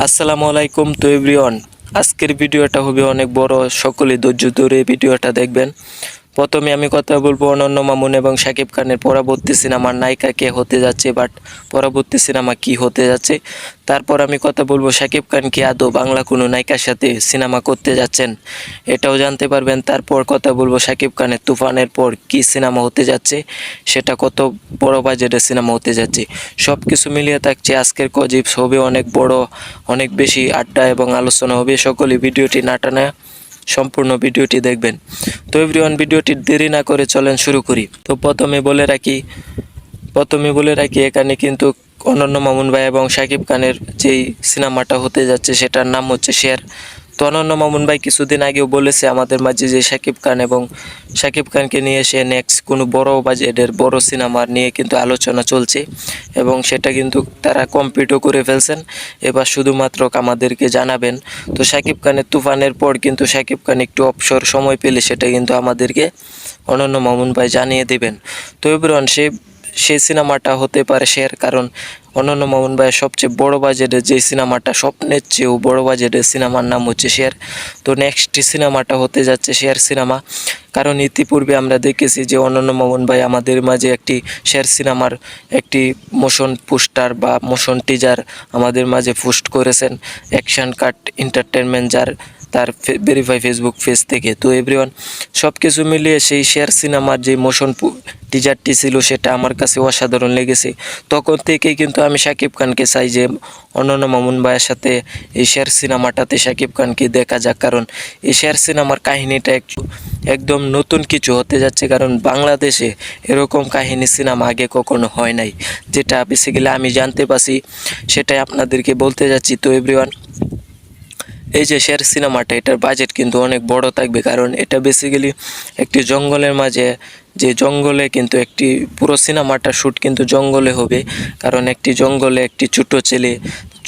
আসসালামু আলাইকুম তো এভরিওয়ান। আজকের ভিডিওটা হবে অনেক বড়, সকলে ধৈর্য ধরে ভিডিওটা দেখবেন। প্রথমে আমি কথা বলবো অনন্য মামুন এবং শাকিব খানের পরবর্তী সিনেমার নায়িকা কে হতে যাচ্ছে, বাট পরবর্তী সিনেমা কি হতে যাচ্ছে। তারপর আমি কথা বলবো শাকিব খান কি আদৌ বাংলা কোনো নায়িকার সাথে সিনেমা করতে যাচ্ছেন, এটাও জানতে পারবেন। তারপর কথা বলবো শাকিব খানের তুফানের পর কি সিনেমা হতে যাচ্ছে, সেটা কত বড় বাজেটের সিনেমা হতে যাচ্ছে। সব কিছু মিলিয়ে থাকছে আজকের কজিপস, হবে অনেক বড়, অনেক বেশি আড্ডা এবং আলোচনা হবে। সকলে ভিডিওটি না টানা সম্পূর্ণ ভিডিওটি দেখবেন। তো এভরিওয়ান, ভিডিওটি দেরি না করে চলেন শুরু করি। তো প্রথমে বলে রাখি এখানে কিন্তু অনন্য মামুন ভাই এবং শাকিব খানের যেই সিনেমাটা হতে যাচ্ছে সেটার নাম হচ্ছে শের। তো অনন্য মামুন ভাই কিছুদিন আগেও বলেছে আমাদের মাঝে যে শাকিব খানকে নিয়ে সে নেক্সট কোনো বড় বাজেটের বড় সিনেমা নিয়ে কিন্তু আলোচনা চলছে এবং সেটা কিন্তু তারা কমপ্লিটও করে ফেলছেন। এবার শুধুমাত্র আমাদেরকে জানাবেন। তো শাকিব খানের তুফানের পর কিন্তু শাকিব খান একটু অবসর সময় পেলে সেটা কিন্তু আমাদেরকে অনন্য মামুন ভাই জানিয়ে দেবেন। তো এবার সেই সিনেমাটা হতে পারে শের, কারণ অনন্য মামুন ভাইয়ের সবচেয়ে বড় বাজেটের যে সিনেমাটা, স্বপ্নের চেয়েও বড় বাজেটের সিনেমার নাম হচ্ছে শের। তো নেক্সট সিনেমাটা হতে যাচ্ছে শের সিনেমা, কারণ ইতিপূর্বে আমরা দেখেছি যে অনন্য মামুন ভাই আমাদের মাঝে একটি শের সিনেমার একটি মোশন পোস্টার বা মোশন টিজার আমাদের মাঝে পোস্ট করেছেন অ্যাকশন কাট এন্টারটেনমেন্ট, তার ভেরিফাই ফেসবুক পেজ থেকে। তো এভরিওয়ান, সব কিছু মিলিয়ে সেই শের সিনেমার যে মোশন টিজারটি ছিল সেটা আমার কাছে অসাধারণ লেগেছে। তখন থেকেই কিন্তু আমি শাকিব খানকে চাই যে অনন্য মামুন ভাইয়ের সাথে এই শের সিনেমাটাতে শাকিব খানকে দেখা যাক, কারণ এই শের সিনেমার কাহিনীটা একদম নতুন কিছু হতে যাচ্ছে। কারণ বাংলাদেশে এরকম কাহিনী সিনেমা আগে কখনো হয় নাই, যেটা বেসিক্যালি আমি জানতে পারছি সেটাই আপনাদেরকে বলতে যাচ্ছি। তো এভরিওয়ান, এই যে শের সিনেমাটা, এটার বাজেট কিন্তু অনেক বড় থাকবে, কারণ এটা বেসিক্যালি একটি জঙ্গলের মাঝে, যে জঙ্গলে কিন্তু একটি পুরো সিনেমাটা শ্যুট কিন্তু জঙ্গলে হবে। কারণ একটি জঙ্গলে একটি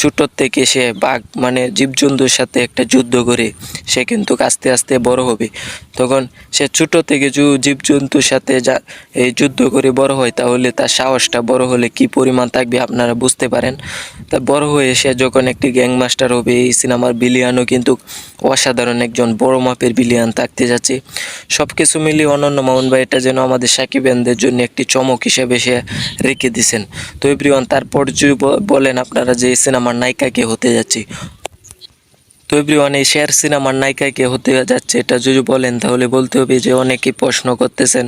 ছোটোর থেকে সে বাঘ মানে জীবজন্তুর সাথে একটা যুদ্ধ করে সে কিন্তু আস্তে আস্তে বড় হবে। তখন সে ছোটো থেকে জীবজন্তুর সাথে এই যুদ্ধ করে বড় হয়, তাহলে তার সাহসটা বড় হলে কি পরিমাণ থাকবে আপনারা বুঝতে পারেন। তা বড় হয়ে সে যখন একটি গ্যাংমাস্টার হবে, এই সিনেমার বিলিয়ানও কিন্তু অসাধারণ একজন বড় মাপের বিলিয়ান থাকতে যাচ্ছে। সব কিছু মিলিয়ে অনন্য মামুন ভাই এটা যেন আমাদের সাকিবিয়ানদের জন্য একটি চমক হিসেবে সে রেখে দিছেন। তো এভরিওয়ান, তারপর যদি বলেন আপনারা যে এই সিনেমার নায়িকা কে হতে যাচ্ছে, তো এভরিওয়ান এই শের সিনেমার নায়িকা কে হতে যাচ্ছে এটা যদি বলেন তাহলে বলতে হবে যে অনেকেই প্রশ্ন করতেছেন,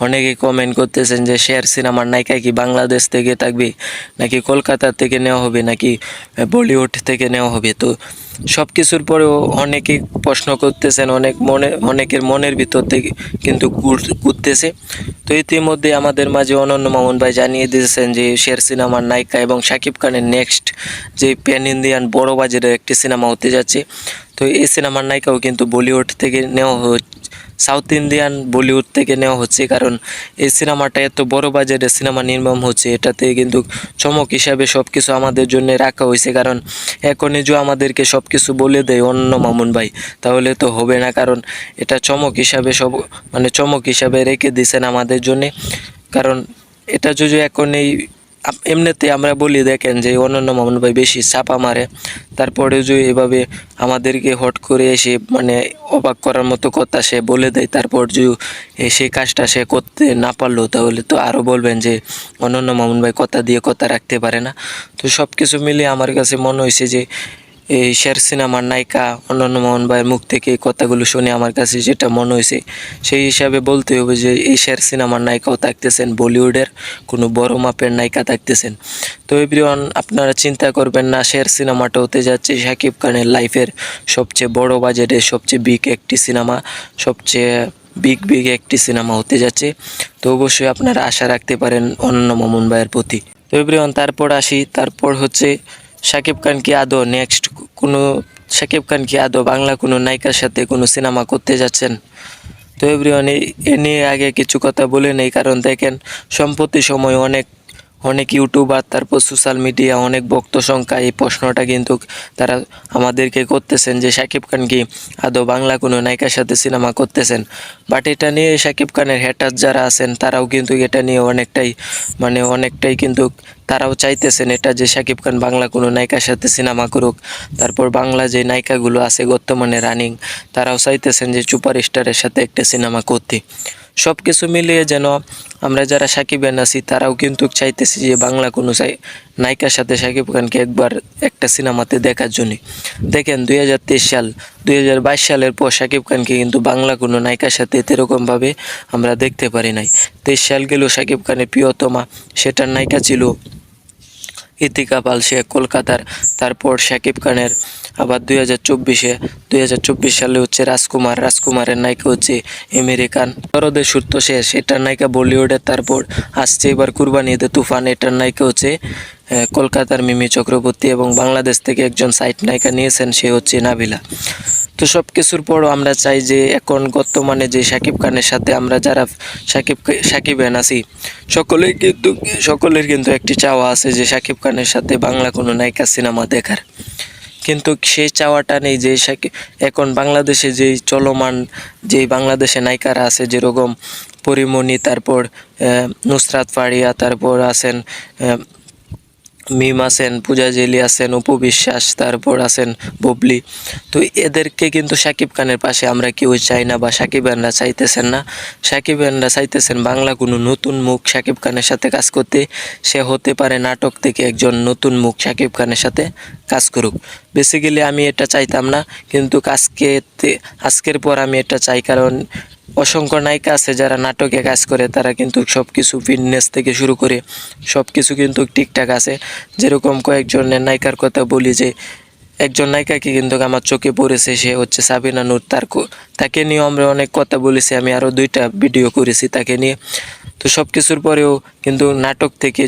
অনেকেই কমেন্ট করতেছেন যে শের সিনেমার নায়িকা কি বাংলাদেশ থেকে থাকবে, নাকি কলকাতা থেকে নেওয়া হবে, নাকি বলিউড থেকে নেওয়া হবে। তো সব কিছুর পরেও অনেকেই প্রশ্ন করতেছেন, অনেকের মনের ভিতর থেকে কিন্তু ঘুরতেছে। তো ইতিমধ্যে আমাদের মাঝে অনন্য মামুন ভাই জানিয়ে দিয়েছেন যে শের সিনেমার নায়িকা এবং শাকিব খানের নেক্সট যে প্যান ইন্ডিয়ান বড় বাজারের একটি সিনেমা হতে যাচ্ছে। তো এই সিনেমার নায়িকাও কিন্তু বলিউড থেকে নেওয়া সাউথ ইন্ডিয়ান বলিউড থেকে নেওয়া হচ্ছে, কারণ এই সিনেমাটা এত বড় বাজেটের সিনেমা নির্মাণ হচ্ছে, এটাতে কিন্তু চমক হিসাবে সব কিছু আমাদের জন্য রাখা হয়েছে। কারণ এখনই যে আমাদেরকে সব কিছু বলে দেয় অন্য মামুন ভাই, তাহলে তো হবে না, কারণ এটা চমক হিসাবে চমক হিসাবে রেখে দিয়েছেন আমাদের জন্যে। কারণ এটা যদি এখনই এমনিতে আমরা বলি, দেখেন যে অনন্য মামুন ভাই বেশি চাপা মারে, তারপরে যদি এভাবে আমাদেরকে হট করে এসে অবাক করার মতো কথা সে বলে দেয়, তারপর যদি সেই কাজটা সে করতে না পারলো, তাহলে তো আরও বলবেন যে অনন্য মামুন ভাই কথা দিয়ে কথা রাখতে পারে না। তো সব কিছু মিলিয়ে আমার কাছে মনে হয়েছে যে এই শের সিনেমার নায়িকা অনন্য মামুন ভাইয়ের মুখ থেকে এই কথাগুলো শুনে আমার কাছে যেটা মনে হয়েছে, সেই হিসাবে বলতে হবে যে এই শের সিনেমার নায়িকাও থাকতেছেন বলিউডের কোনো বড় মাপের নায়িকা থাকতেছেন। তো এভরিওয়ান, আপনারা চিন্তা করবেন না, শের সিনেমাটা হতে যাচ্ছে শাকিব খানের লাইফের সবচেয়ে বড় বাজেটের সবচেয়ে বিগ একটি সিনেমা হতে যাচ্ছে। তো অবশ্যই আপনারা আশা রাখতে পারেন অনন্য মামুন ভাইয়ের প্রতি। তো এভরিওয়ান, তারপর হচ্ছে শাকিব খান কি আদৌ শাকিব খান কি আদৌ বাংলা কোনো নায়িকার সাথে কোনো সিনেমা করতে যাচ্ছেন। তো এভরিওয়ান, এ নিয়ে আগে কিছু কথা বলে নেই, কারণ দেখেন সম্প্রতি সময় অনেক ইউটিউবার তারপর সোশ্যাল মিডিয়া অনেক ভক্ত সংখ্যা এই প্রশ্নটা কিন্তু তারা আমাদেরকে করতেছেন যে শাকিব খান কি আদৌ বাংলা কোনো নায়িকার সাথে সিনেমা করতেছেন। বাট এটা নিয়ে শাকিব খানের হ্যাটার যারা আছেন তারাও কিন্তু এটা নিয়ে অনেকটাই কিন্তু তারাও চাইতেছেন এটা যে শাকিব খান বাংলা কোনো নায়িকার সাথে সিনেমা করুক। তারপর বাংলা যে নায়িকাগুলো আছে বর্তমানে রানিং তারাও চাইতেছেন যে সুপারস্টারের সাথে একটা সিনেমা করতে। সব কিছু মিলিয়ে যেন আমরা যারা সাকিবিয়ান আছি তারাও কিন্তু চাইতেছি যে বাংলা কোনো নায়িকার সাথে শাকিব খানকে একবার একটা সিনেমাতে দেখার জন্য। দেখেন 2023 সাল 2022 সালের পর শাকিব খানকে কিন্তু বাংলা কোনো নায়িকার সাথে এরকমভাবে আমরা দেখতে পারি নাই। 23 সাল গেল শাকিব খানের প্রিয়তমা সেটার নায়িকা ছিল ইতিকা পাল, সে কলকাতার। তারপর শাকিব খানের আবার 2024 সালে হচ্ছে রাজকুমারের নায়িকা হচ্ছে আমেরিকান। দরদের সূত্র শেষ এটার নায়িকা বলিউডের। তারপর আসছে এবার কুরবানি ঈদে তুফান, এটার নায়িকা হচ্ছে কলকাতার মিমি চক্রবর্তী এবং বাংলাদেশ থেকে একজন সাইড নায়িকা নিয়েছেন, সে হচ্ছে নাবিলা। তো সব কিছুর পরও আমরা চাই যে এখন বর্তমানে যে শাকিব খানের সাথে আমরা যারা সাকিবিয়ান আছি সকলের কিন্তু একটি চাওয়া আছে যে শাকিব খানের সাথে বাংলা কোনো নায়িকা সিনেমা দেখার। কিন্তু সেই চাওয়াটা নেই যে এখন বাংলাদেশে যেই চলমান যেই বাংলাদেশে নায়িকারা আছে যেরকম পরিমণি, তারপর নুসরাত ফারিয়া, তারপর আছেন মিম আছেন, পূজা জেলি আছেন, অপু বিশ্বাস, তারপর আছেন বুবলি। তো এদেরকে কিন্তু শাকিব খানের পাশে আমরা কেউ চাই না বা সাকিবিয়ানরা চাইতেছেন না। সাকিবিয়ানরা চাইতেছেন বাংলা কোনো নতুন মুখ শাকিব খানের সাথে কাজ করতে। সে হতে পারে নাটক থেকে একজন নতুন মুখ শাকিব খানের সাথে কাজ করুক। বেসিক্যালি আমি এটা চাইতাম না, কিন্তু আজকের পর আমি এটা চাই, কারণ অসংখ্য নায়িকা আছে যারা নাটকে কাজ করে, তারা কিন্তু সব কিছু ফিটনেস থেকে শুরু করে সব কিছু কিন্তু ঠিকঠাক আছে। যেরকম কয়েকজনের নায়িকার কথা বলি, যে একজন নায়িকাকে কিন্তু আমার চোখে পড়েছে, সে হচ্ছে সাবিনা নূর। তাকে নিয়ে আমরা অনেক কথা বলেছি, আমি আরও 2টা ভিডিও করেছি তাকে নিয়ে। তো সব কিছুর পরেও কিন্তু নাটক থেকে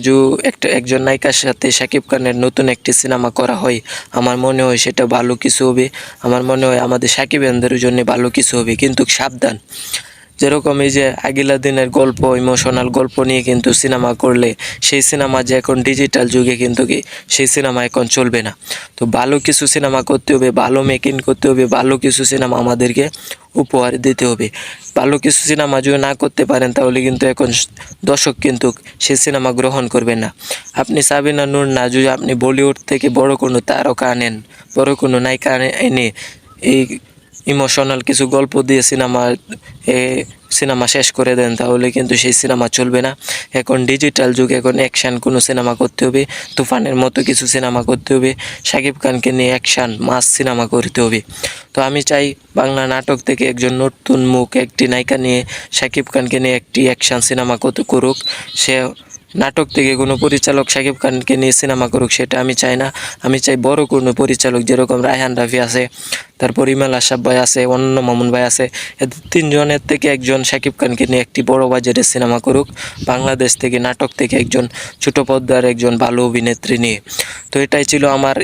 একজন নায়িকার সাথে শাকিব খানের নতুন একটি সিনেমা করা হয়, আমার মনে হয় সেটা ভালো কিছু হবে। আমার মনে হয় আমাদের সাকিবিয়ানদের জন্য ভালো কিছু হবে। কিন্তু সাবধান, যেরকম এই যে আগিলা দিনের গল্প, ইমোশনাল গল্প নিয়ে কিন্তু সিনেমা করলে সেই সিনেমা যে এখন ডিজিটাল যুগে কিন্তু সেই সিনেমা এখন চলবে না। তো ভালো কিছু সিনেমা করতে হবে, ভালো মেকিং করতে হবে, ভালো কিছু সিনেমা আমাদেরকে উপহার দিতে হবে। ভালো কিছু সিনেমা যদি না করতে পারেন তাহলে কিন্তু এখন দর্শক কিন্তু সেই সিনেমা গ্রহণ করবে না। আপনি সাবিনা নূর না, যদি আপনি বলিউড থেকে বড় কোনো তারকা আনেন, বড় কোনো নায়িকা এনে এই ইমোশনাল কিছু গল্প দিয়ে সিনেমা শেষ করে দেন, তাহলে কিন্তু সেই সিনেমা চলবে না। এখন ডিজিটাল যুগ, এখন অ্যাকশান কোনো সিনেমা করতে হবে, তুফানের মতো কিছু সিনেমা করতে হবে, শাকিব খানকে নিয়ে অ্যাকশান মাস সিনেমা করতে হবে। তো আমি চাই বাংলা নাটক থেকে একজন নতুন মুখ একটি নায়িকা নিয়ে শাকিব খানকে নিয়ে একটি অ্যাকশান সিনেমা করুক। সে নাটক থেকে কোনো পরিচালক শাকিব খানকে নিয়ে সিনেমা করুক সেটা আমি চাই না। আমি চাই বড় কোনো পরিচালক, যেরকম রায়হান রাফি আছে, তারপর ইমাল আশরাফ ভাই আছে, অনন্য মামুন ভাই আছে, এদের 3 জনের থেকে একজন শাকিব খানকে নিয়ে একটি বড় বাজেটের সিনেমা করুক। বাংলাদেশ থেকে নাটক থেকে একজন ছোট পর্দার একজন ভালো অভিনেত্রী নিয়ে। তো এটাই ছিল আমার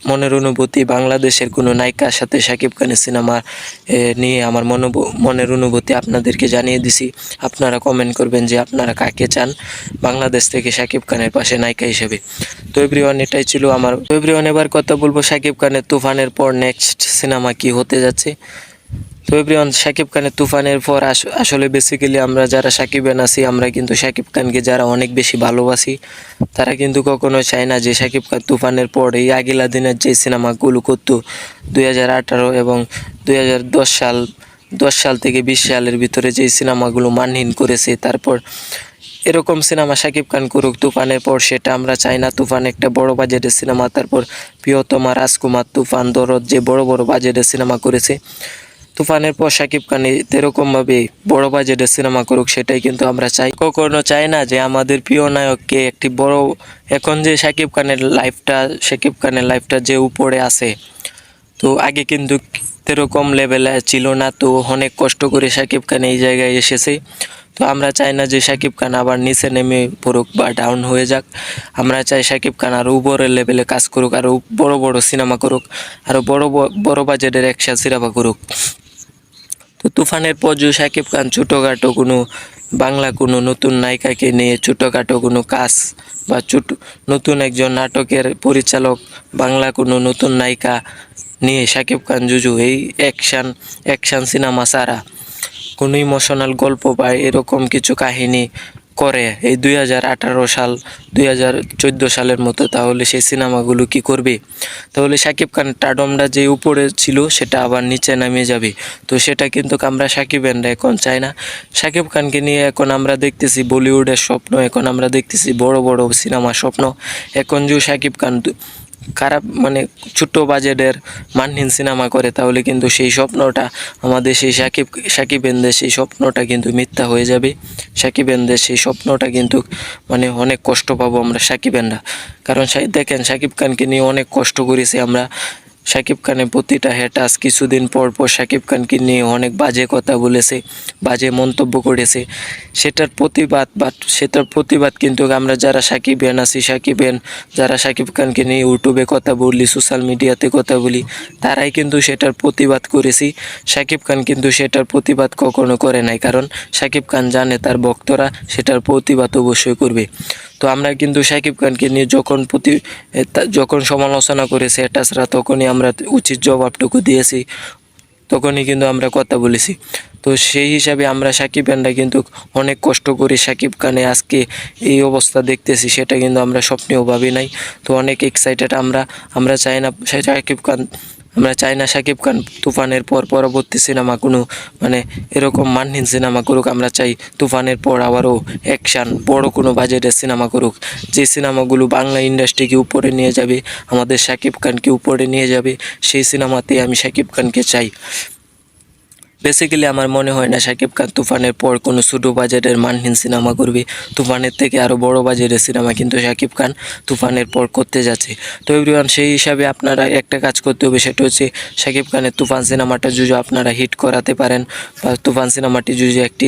মনের অনুভূতি। বাংলাদেশের কোনো নায়িকার সাথে শাকিব খানের সিনেমা নিয়ে আমার মনের অনুভূতি আপনাদেরকে জানিয়ে দিছি। আপনারা কমেন্ট করবেন যে আপনারা কাকে চান বাংলাদেশ থেকে শাকিব খানের পাশে নায়িকা হিসেবে। তো এভরিওয়ান, এটাই ছিল আমার। তো এভরিওয়ান, এবার কথা বলবো শাকিব খানের তুফানের পর নেক্সট সিনেমা কি হতে যাচ্ছে। তো এভরিওয়ান, শাকিব খানের তুফানের পর আসলে বেসিক্যালি আমরা যারা সাকিবিয়ান আছি, আমরা কিন্তু শাকিব খানকে যারা অনেক বেশি ভালোবাসি, তারা কিন্তু কখনো চায় না যে শাকিব খান তুফানের পর এই আগিলা দিনের যে সিনেমাগুলো করতো 2018 এবং 2010 সাল থেকে 20 সালের ভিতরে যে সিনেমাগুলো মানহীন করেছে, তারপর এরকম সিনেমা শাকিব খান করুক তুফানের পর, সেটা আমরা চাই না। তুফান একটা বড় বাজেটের সিনেমা, তারপর প্রিয়তমা, রাজকুমার, তুফান, দরদ যে বড় বড় বাজেটের সিনেমা করেছে, তুফানের পর শাকিব খান এরকমভাবে বড় বাজেটের সিনেমা করুক, সেটাই কিন্তু আমরা চাই। কখনো চাই না যে আমাদের প্রিয় নায়ককে একটি বড়, এখন যে শাকিব খানের লাইফটা যে উপরে আছে, তো আগে কিন্তু এরকম লেভেলে ছিল না। তো অনেক কষ্ট করে শাকিব খান এই জায়গায় এসেছে। তো আমরা চাই না যে শাকিব খান আবার নিচে নেমে পড়ুক বা ডাউন হয়ে যাক। আমরা চাই শাকিব খান আরও উপরের লেভেলে কাজ করুক, আরও বড় বড় সিনেমা করুক, আরও বড় বাজেটের অ্যাকশন সিনেমা করুক। তো তুফানের পর যে শাকিব খান ছোটোখাটো কোনো বাংলা কোনো নতুন নায়িকাকে নিয়ে ছোটোখাটো কোনো কাজ বা নতুন একজন নাটকের পরিচালক বাংলা কোনো নতুন নায়িকা নিয়ে শাকিব খান জুজু এই অ্যাকশান সিনেমা ছাড়া কোনো ইমোশনাল গল্প বা এরকম কিছু কাহিনী করে এই 2018 সাল 2014 সালের মতো, তাহলে সেই সিনেমাগুলো কি করবে? তাহলে শাকিব খান টাডমটা যে উপরে ছিল সেটা আবার নিচে নামে যাবে। তো সেটা কিন্তু আমরা সাকিবেনরা এখন চাই না। শাকিব খানকে নিয়ে এখন আমরা দেখতেছি বলিউডের স্বপ্ন, এখন আমরা দেখতেছি বড় বড় সিনেমার স্বপ্ন। এখন যে শাকিব খান খারাপ মানে ছোট্ট বাজেটের মানহীন সিনেমা করে, তাহলে কিন্তু সেই স্বপ্নটা আমাদের সেই সাকিবেনদের সেই স্বপ্নটা কিন্তু মিথ্যা হয়ে যাবে। সাকিবেনদের সেই স্বপ্নটা কিন্তু মানে অনেক কষ্ট পাবো আমরা সাকিবেনরা। কারণ দেখেন শাকিব খানকে নিয়ে অনেক কষ্ট করেছি আমরা। শাকিব খানের প্রতিটা হ্যাটাস কিছুদিন পর পর শাকিব খানকে নিয়ে অনেক বাজে কথা বলেছে, বাজে মন্তব্য করেছে। সেটার প্রতিবাদ কিন্তু আমরা যারা সাকিবিয়ান আছি, যারা শাকিব খানকে নিয়ে ইউটিউবে কথা বলি, সোশ্যাল মিডিয়াতে কথা বলি, তারাই কিন্তু সেটার প্রতিবাদ করেছি। শাকিব খান কিন্তু সেটার প্রতিবাদ কখনো করে নাই, কারণ শাকিব খান জানে তার ভক্তরা সেটার প্রতিবাদ অবশ্যই করবে। তো আমরা কিন্তু শাকিব খানকে নিয়ে যখন সমালোচনা করেছে হ্যাটার্সরা, তখনই আমরা উচিত জবাবটুকু দিয়েছি, তখনই কিন্তু আমরা কথা বলেছি। তো সেই হিসাবে আমরা সাকিবিয়ানরা কিন্তু অনেক কষ্ট করি শাকিব খানে আজকে এই অবস্থা দেখতেছি, সেটা কিন্তু আমরা স্বপ্নেও ভাবি নাই। তো অনেক এক্সাইটেড আমরা চাই না শাকিব খান তুফানের পর পরবর্তী সিনেমা কোনো মানে এরকম মানহীন সিনেমা করুক। আমরা চাই তুফানের পর আবারও অ্যাকশান বড় কোনো বাজেটের সিনেমা করুক, যে সিনেমাগুলো বাংলা ইন্ডাস্ট্রিকে উপরে নিয়ে যাবে, আমাদের শাকিব খানকে উপরে নিয়ে যাবে, সেই সিনেমাতেই আমি শাকিব খানকে চাই। বেসিক্যালি আমার মনে হয় না শাকিব খান তুফানের পর কোনো ছোটো বাজেটের মানহীন সিনেমা করবে। তুফানের থেকে আরও বড় বাজেটের সিনেমা কিন্তু শাকিব খান তুফানের পর করতে যাচ্ছে। তো এভরিওয়ান, সেই হিসাবে আপনারা একটা কাজ করতে হবে, সেটা হচ্ছে শাকিব খানের তুফান সিনেমাটা যদি আপনারা হিট করাতে পারেন, বা তুফান সিনেমাটি যদি একটি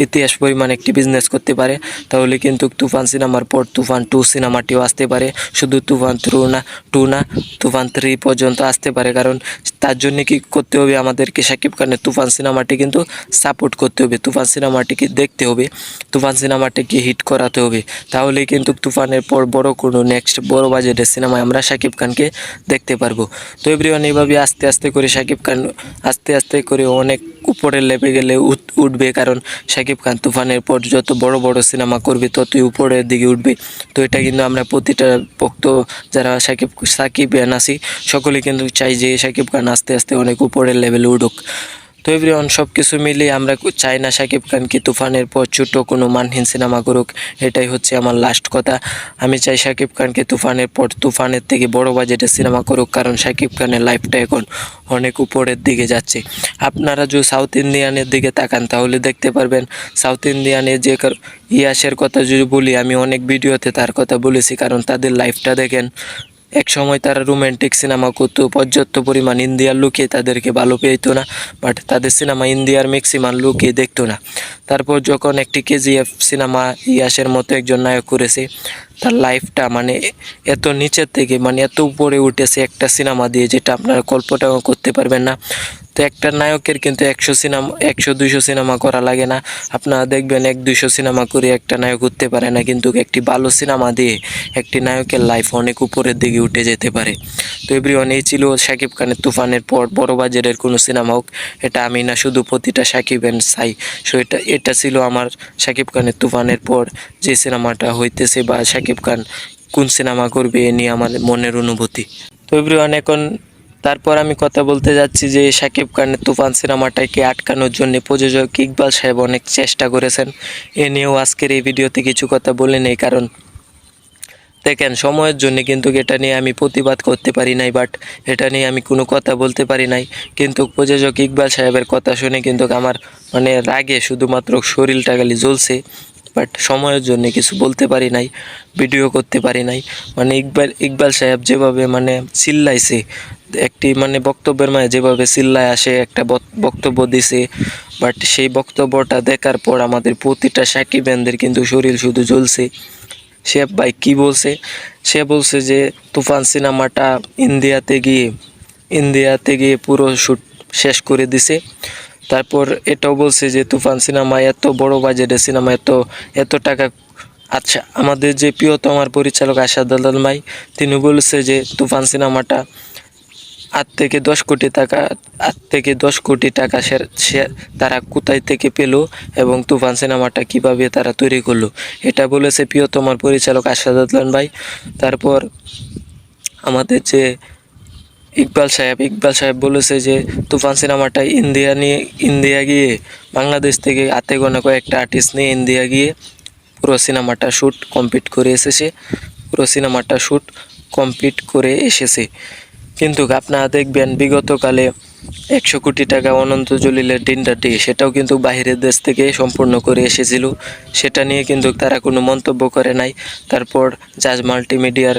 ইতিহাস পরিমাণ একটি বিজনেস করতে পারে, তাহলে কিন্তু তুফান সিনেমার পর তুফান 2 সিনেমাটিও আসতে পারে। শুধু তুফান 2 না, তুফান 3 পর্যন্ত আসতে পারে। কারণ তার জন্য কি করতে হবে, আমাদেরকে শাকিব খানের তুফান সিনেমাটি কিন্তু সাপোর্ট করতে হবে, তুফান সিনেমাটিকে দেখতে হবে, তুফান সিনেমাটিকে হিট করাতে হবে। তাহলেই কিন্তু তুফানের পর কোনো নেক্সট বড় বাজেটের সিনেমায় আমরা শাকিব খানকে দেখতে পারবো। তো এভরিওয়ান, এইভাবে আস্তে আস্তে করে শাকিব খান আস্তে আস্তে করে অনেক উপরের লেভেলে উঠবে। কারণ শাকিব খান তুফানের পর যত বড় বড় সিনেমা করবে ততই উপরের দিকে উঠবে। তো এটা কিন্তু আমরা প্রতিটা ভক্ত যারা সাকিবিয়ান আছি সকলে কিন্তু চাই যে শাকিব খান আস্তে আস্তে অনেক উপরের লেভেলে উঠুক। তো এভরিওয়ান, সব কিছু মিলিয়ে আমরা চাই না শাকিব খানকে তুফানের পর ছোটো কোনো মানহীন সিনেমা করুক। এটাই হচ্ছে আমার লাস্ট কথা। আমি চাই শাকিব খানকে তুফানের পর তুফানের থেকে বড় বাজেটের সিনেমা করুক, কারণ শাকিব খানের লাইফটা এখন অনেক উপরের দিকে যাচ্ছে। আপনারা যদি সাউথ ইন্ডিয়ানের দিকে তাকান তাহলে দেখতে পারবেন সাউথ ইন্ডিয়ানের যে ইয়াসের কথা যদি বলি, আমি অনেক ভিডিওতে তার কথা বলেছি, কারণ তাদের লাইফটা দেখেন। এক সময় তারা রোমান্টিক সিনেমা করতো, পর্যাপ্ত পরিমাণ ইন্ডিয়ার লোকে তাদেরকে ভালো পেতো না, বাট তাদের সিনেমা ইন্ডিয়ার ম্যাক্সিমাম লোকে দেখতো না। তারপর যখন একটি কেজিএফ সিনেমা ইয়াসের মতো একজন নায়ক করেছে, তার লাইফটা মানে এত নিচের থেকে মানে এত উপরে উঠেছে একটা সিনেমা দিয়ে, যেটা আপনারা কল্পনাও করতে পারবেন না। তো একটা নায়কের কিন্তু 100-200 সিনেমা করা লাগে না। আপনারা দেখবেন 100-200 সিনেমা করে একটা নায়ক উঠতে পারে না, কিন্তু একটি ভালো সিনেমা দিয়ে একটি নায়কের লাইফ অনেক উপরের দিকে উঠে যেতে পারে। তো এভরিওয়ান, এই ছিল শাকিব খানের তুফানের পর বড় বাজারের কোনো সিনেমা হোক, এটা আমি না, শুধু প্রতিটা সাকিবেন চাই। সো এটা ছিল আমার শাকিব খানের তুফানের পর যে সিনেমাটা হইতেছে, বা শাকিব খান কোন সিনেমা করবে এ নিয়ে আমার মনের অনুভূতি। তো এভরিওয়ান, এখন তারপর আমি কথা বলতে যাচ্ছি যে শাকিব খানের তুফান সিনেমাটাকে আটকানোর জন্য প্রযোজক ইকবাল সাহেব অনেক চেষ্টা করেছেন। এ নিয়েও আজকের এই ভিডিওতে কিছু কথা বলে নেই, কারণ দেখেন সময়ের জন্য কিন্তু এটা নিয়ে আমি প্রতিবাদ করতে পারি নাই, বাট এটা নিয়ে আমি কোনো কথা বলতে পারি নাই। কিন্তু প্রযোজক ইকবাল সাহেবের কথা শুনে কিন্তু আমার মানে রাগে শুধুমাত্র শরীরটা খালি জ্বলছে, বাট সময়ের জন্য কিছু বলতে পারি নাই, ভিডিও করতে পারি নাই। মানে ইকবাল সাহেব যেভাবে মানে চিল্লাইছে, একটি মানে বক্তব্যের মাঝে যেভাবে চিল্লায় আসে একটা বক্তব্য দিছে, বাট সেই বক্তব্যটা দেখার পর আমাদের প্রতিটা সাকিবিয়ানদের কিন্তু শরীর শুধু জ্বলছে। সে ভাই কী বলছে, সে বলছে যে তুফান সিনেমাটা ইন্ডিয়াতে গিয়ে পুরো শেষ করে দিছে। তারপর এটাও বলছে যে তুফান সিনেমা এত বড় বাজেটের সিনেমা, এত টাকা। আচ্ছা, আমাদের যে প্রিয়তমার পরিচালক আশাদ আলম ভাই, তিনি বলেছে যে তুফান সিনেমাটা 8 থেকে 10 কোটি টাকা তারা কোথায় থেকে পেল এবং তুফান সিনেমাটা কিভাবে তারা তৈরি করলো, এটা বলেছে প্রিয়তমার পরিচালক আশাদ আলম ভাই। তারপর আমাদের যে ইকবাল সাহেব বলেছে যে তুফান সিনেমাটা ইন্ডিয়া গিয়ে বাংলাদেশ থেকে হাতে গোনা কয়েকটা আর্টিস্ট নিয়ে ইন্ডিয়া গিয়ে পুরো সিনেমাটা শ্যুট কমপ্লিট করে এসেছে। কিন্তু আপনারা দেখবেন বিগতকালে 100 কোটি টাকা অনন্ত জলিলের ডিন্ডাটি, সেটাও কিন্তু বাইরের দেশ থেকে সম্পূর্ণ করে এসেছিল, সেটা নিয়ে কিন্তু তারা কোনো মন্তব্য করে নাই। তারপর জাজ মাল্টিমিডিয়ার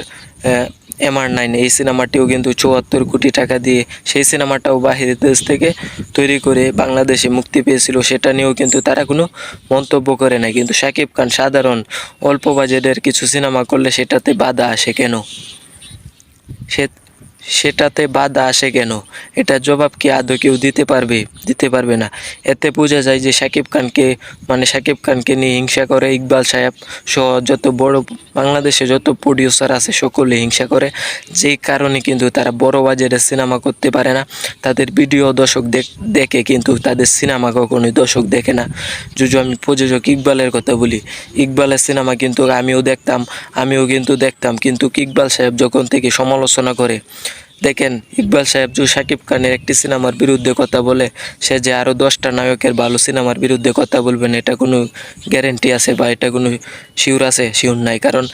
MR9 এই সিনেমাটিও কিন্তু 74 কোটি টাকা দিয়ে সেই সিনেমাটাও বাহিরের দেশ থেকে তৈরি করে বাংলাদেশে মুক্তি পেয়েছিল, সেটা নিয়েও কিন্তু তারা কোনো মন্তব্য করে নাই। কিন্তু শাকিব খান সাধারণ অল্প বাজেটের কিছু সিনেমা করলে সেটাতে বাধা আসে কেন? সেটাতে বাধা আসে কেন? এটার জবাব কি আদৌ কেউ দিতে পারবে না। এতে বোঝা যায় যে শাকিব খানকে নিয়ে হিংসা করে ইকবাল সাহেব সহ যত বড় বাংলাদেশে যত প্রডিউসার আছে সকলে হিংসা করে, যেই কারণে কিন্তু তারা বড় বাজেটের সিনেমা করতে পারে না। তাদের ভিডিও দর্শক দেখে কিন্তু তাদের সিনেমা কখনোই দর্শক দেখে না। যদি আমি প্রযোজক ইকবালের কথা বলি, ইকবালের সিনেমা কিন্তু আমিও কিন্তু দেখতাম, কিন্তু ইকবাল সাহেব যখন থেকে সমালোচনা করে, দেখেন ইকবাল সাহেব যে শাকিব খানের একটি সিনেমার বিরুদ্ধে কথা বলে, সে যে আরও 10টা নায়কের ভালো সিনেমার বিরুদ্ধে কথা বলবেন, এটা কোনো গ্যারেন্টি আছে বা এটা কোনো শিওর নাই। কারণ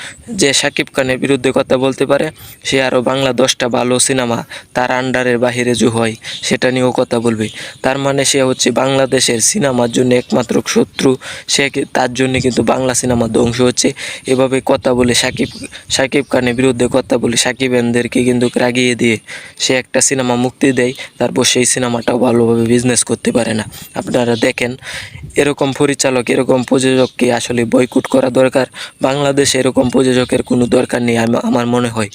যে শাকিব খানের বিরুদ্ধে কথা বলতে পারে, সে আরও বাংলা 10টা ভালো সিনেমা তার আন্ডারের বাহিরে যে হয় সেটা নিয়েও কথা বলবে। তার মানে সে হচ্ছে বাংলাদেশের সিনেমার জন্য একমাত্র শত্রু। তার জন্য কিন্তু বাংলা সিনেমা ধ্বংস হচ্ছে। এভাবে কথা বলে শাকিব খানের বিরুদ্ধে কথা বলে সাকিবেনদেরকে কিন্তু রাগিয়ে দিয়ে সে একটা সিনেমা মুক্তি দেয়, তারপর সেই সিনেমাটাও ভালোভাবে বিজনেস করতে পারে না। আপনারা দেখেন, এরকম পরিচালক, এরকম প্রযোজককে আসলে বয়কট করা দরকার। বাংলাদেশে এরকম প্রযোজকের কোনো দরকার নেই আমার মনে হয়।